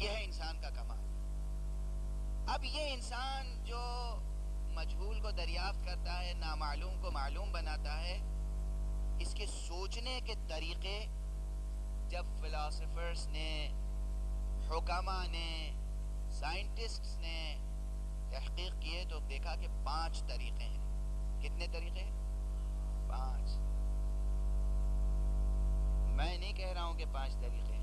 یہ ہے انسان کا کمال۔ اب یہ انسان جو مجہول کو دریافت کرتا ہے، نامعلوم کو معلوم بناتا ہے، اس کے سوچنے کے طریقے جب فلاسفرز نے، حکماء نے، سائنٹسٹس نے تحقیق کیے تو دیکھا کہ 5 طریقے ہیں۔ کتنے طریقے؟ 5۔ میں نہیں کہہ رہا ہوں کہ 5 طریقے ہیں،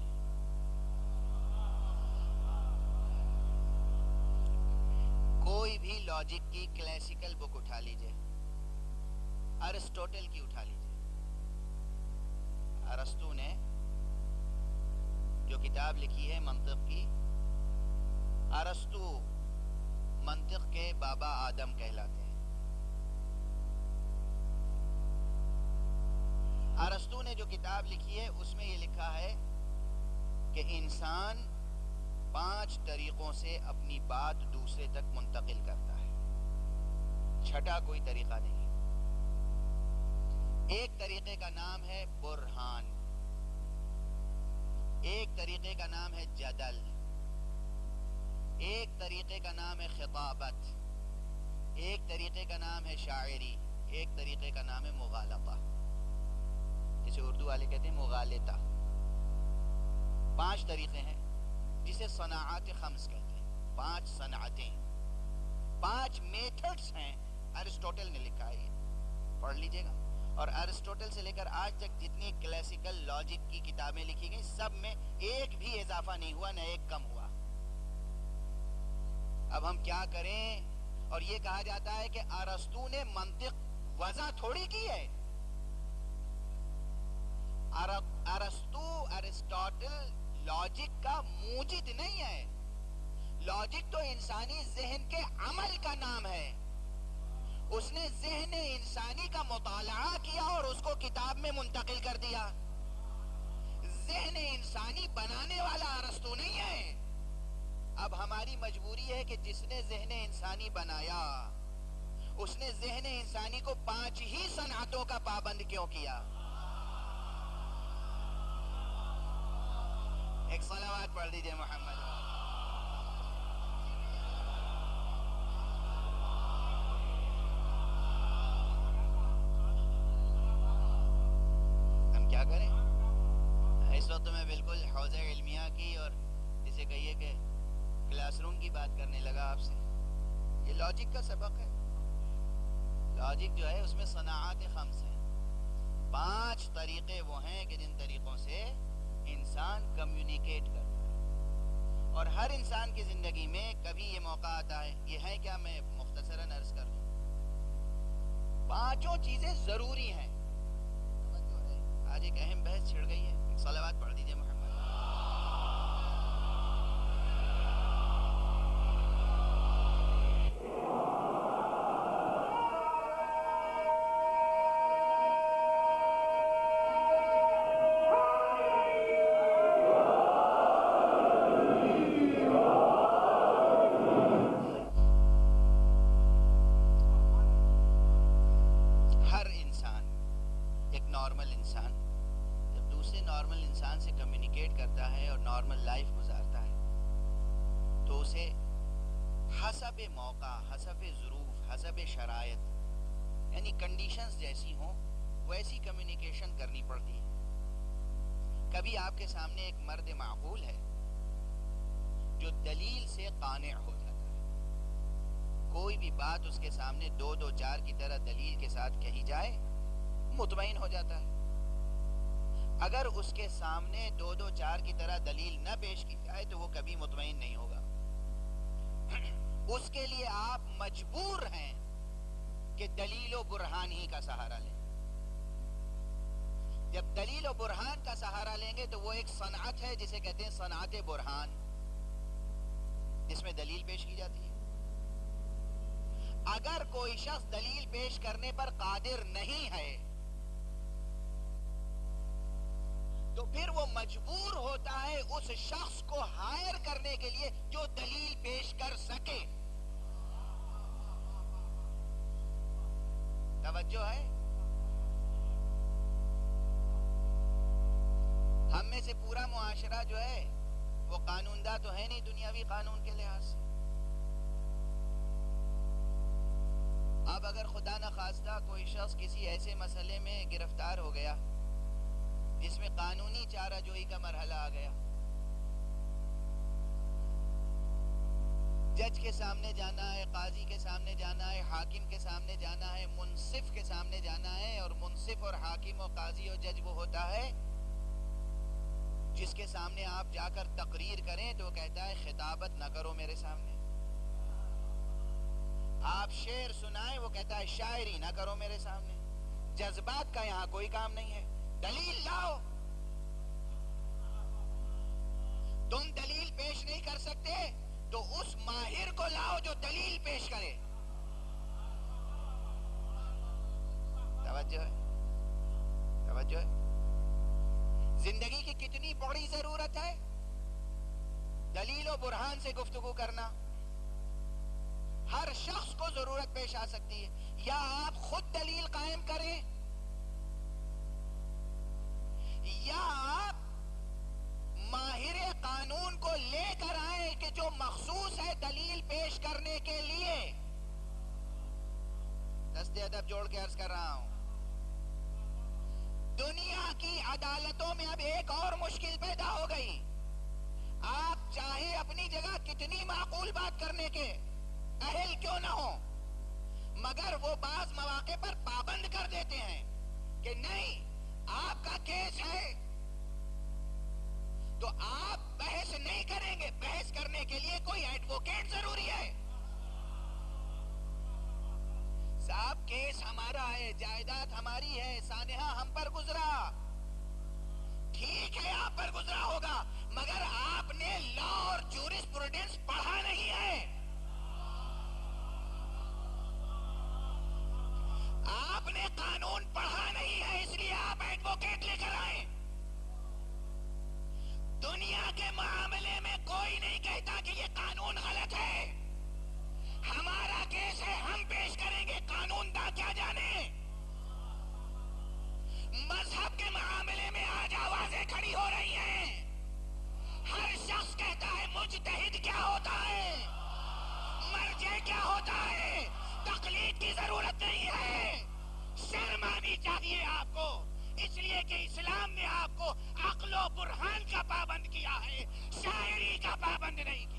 کوئی بھی لاجک کی کلاسیکل بک اٹھا لیجئے، ارسطوٹل کی اٹھا لیجئے۔ ارسطو نے جو کتاب لکھی ہے منطق کی، ارسطو منطق کے بابا آدم کہلاتے ہیں۔ ارسطو نے جو کتاب لکھی ہے اس میں یہ لکھا ہے کہ انسان 5 طریقوں سے اپنی بات دوسرے تک منتقل کرتا ہے، چھٹا کوئی طریقہ نہیں۔ ایک طریقے کا نام ہے برہان، ایک طریقے کا نام ہے جدل، ایک طریقے کا نام ہے خطابت، ایک طریقے کا نام ہے شاعری، ایک طریقے کا نام ہے مغالطہ، جسے اردو والے کہتے ہیں مغالطہ۔ 5 طریقے ہیں جسے صناعات خمس کہتے ہیں، 5 صنعتیں، 5 میتھڈز ہیں۔ ارسطوٹل نے لکھا ہے، یہ پڑھ لیجئے گا۔ اور ارسطوٹل سے لے کر آج تک جتنی کلاسیکل لاجک کی کتابیں لکھی گئی سب میں ایک بھی اضافہ نہیں ہوا، نہ ایک کم ہوا۔ اب ہم کیا کریں؟ اور یہ کہا جاتا ہے کہ ارسطو نے منطق وضع تھوڑی کی ہے۔ ارسطوٹل لاجک کا موجد نہیں ہے، لاجک تو انسانی ذہن کے عمل کا نام ہے۔ اس نے ذہن انسانی کا مطالعہ کیا اور اس کو کتاب میں منتقل کر دیا۔ ذہن انسانی بنانے والا ارسطو نہیں ہے۔ اب ہماری مجبوری ہے کہ جس نے ذہن انسانی بنایا اس نے ذہن انسانی کو 5 ہی صنعتوں کا پابند کیوں کیا؟ ایک صلوات پڑھ دیجئے محمد۔ ہم کیا کریں؟ اس وقت میں بالکل حوزہ علمیہ کی اور جسے کہیے کہ کلاس روم کی بات کرنے لگا آپ سے۔ یہ لاجک کا سبق ہے۔ لاجک جو ہے اس میں صناعات خمس ہیں، 5 طریقے وہ ہیں کہ جن طریقوں سے انسان کمیونیکیٹ کرتا ہے۔ اور ہر انسان کی زندگی میں کبھی یہ موقع آتا ہے، یہ ہے کیا میں مختصراً عرض کر دوں، 5 چیزیں ضروری ہیں۔ آج ایک اہم بحث چھڑ گئی ہے، ایک صلوات پڑھ دیجئے محمد۔ کبھی آپ کے سامنے ایک مرد معقول ہے جو دلیل سے قانع ہو جاتا ہے، کوئی بھی بات اس کے سامنے 2 4 کی طرح دلیل کے ساتھ کہی جائے مطمئن ہو جاتا ہے۔ اگر اس کے سامنے 2 4 کی طرح دلیل نہ پیش کی جائے تو وہ کبھی مطمئن نہیں ہوگا۔ اس کے لیے آپ مجبور ہیں کہ دلیل و برہان ہی کا سہارا لیں۔ جب دلیل و برہان کا سہارا لیں گے تو وہ ایک صنعت ہے جسے کہتے ہیں صنعت برہان، جس میں دلیل پیش کی جاتی ہے۔ اگر کوئی شخص دلیل پیش کرنے پر قادر نہیں ہے تو پھر وہ مجبور ہوتا ہے اس شخص کو ہائر کرنے کے لیے جو دلیل پیش کر سکے۔ توجہ ہے؟ ہم میں سے پورا معاشرہ جو ہے وہ قانون داں تو ہے نہیں دنیاوی قانون کے لحاظ سے. اب اگر خدا نخواستہ کوئی شخص کسی ایسے مسئلے میں گرفتار ہو گیا جس میں قانونی چارہ جوئی کا مرحلہ آ گیا، جج کے سامنے جانا ہے، قاضی کے سامنے جانا ہے، حاکم کے سامنے جانا ہے، منصف کے سامنے جانا ہے، اور منصف اور حاکم اور قاضی اور جج وہ ہوتا ہے جس کے سامنے آپ جا کر تقریر کریں تو وہ کہتا ہے خطابت نہ کرو میرے سامنے. آپ شعر سنائیں وہ کہتا ہے شاعری نہ کرو میرے سامنے. جذبات کا یہاں کوئی کام نہیں ہے. دلیل لاؤ. تم دلیل پیش نہیں کر سکتے تو اس ماہر کو لاؤ جو دلیل پیش کرے. توجہ ہے، توجہ ہے. زندگی کی کتنی بڑی ضرورت ہے دلیل و برہان سے گفتگو کرنا. ہر شخص کو ضرورت پیش آ سکتی ہے. یا آپ خود دلیل قائم کریں یا آپ ماہر قانون کو لے کر آئیں کہ جو مخصوص ہے دلیل پیش کرنے کے لیے. دست ادب جوڑ کے عرض کر رہا ہوں، دنیا کی عدالتوں میں اب ایک اور مشکل پیدا ہو گئی. آپ چاہے اپنی جگہ کتنی معقول بات کرنے کے اہل کیوں نہ ہو، مگر وہ بعض مواقع پر پابند کر دیتے ہیں کہ نہیں آپ کا کیس ہے تو آپ بحث نہیں کریں گے. بحث کرنے کے لیے کوئی ایڈوکیٹ ضروری ہے. صاحب کیس ہمارا ہے، جائیداد ہماری ہے، سانحہ ہم پر گزرا. ٹھیک ہے آپ پر گزرا ہوگا مگر آپ نے لا اور جورسپروڈنس پڑھا نہیں ہے. آپ نے قانون پڑھا نہیں ہے اس لیے آپ ایڈوکیٹ لے کر آئیں. دنیا کے معاملے میں کوئی نہیں کہتا کہ یہ قانون غلط ہے. ہمارا کیس ہے، ہم پیش کریں گے، قانون داں کیا جانے. مذہب کے معاملے میں آج آوازیں کھڑی ہو رہی ہیں. ہر شخص کہتا ہے مجتہد کیا ہوتا ہے، مرجع کیا ہوتا ہے. تقلید کی ضرورت نہیں ہے. شرم آنی چاہیے آپ کو، اس لیے کہ اسلام نے آپ کو عقل و برہان کا پابند کیا ہے، شاعری کا پابند نہیں کیا.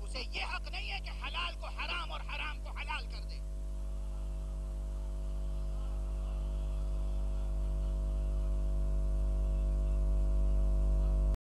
اسے یہ حق نہیں ہے کہ حلال کو حرام اور حرام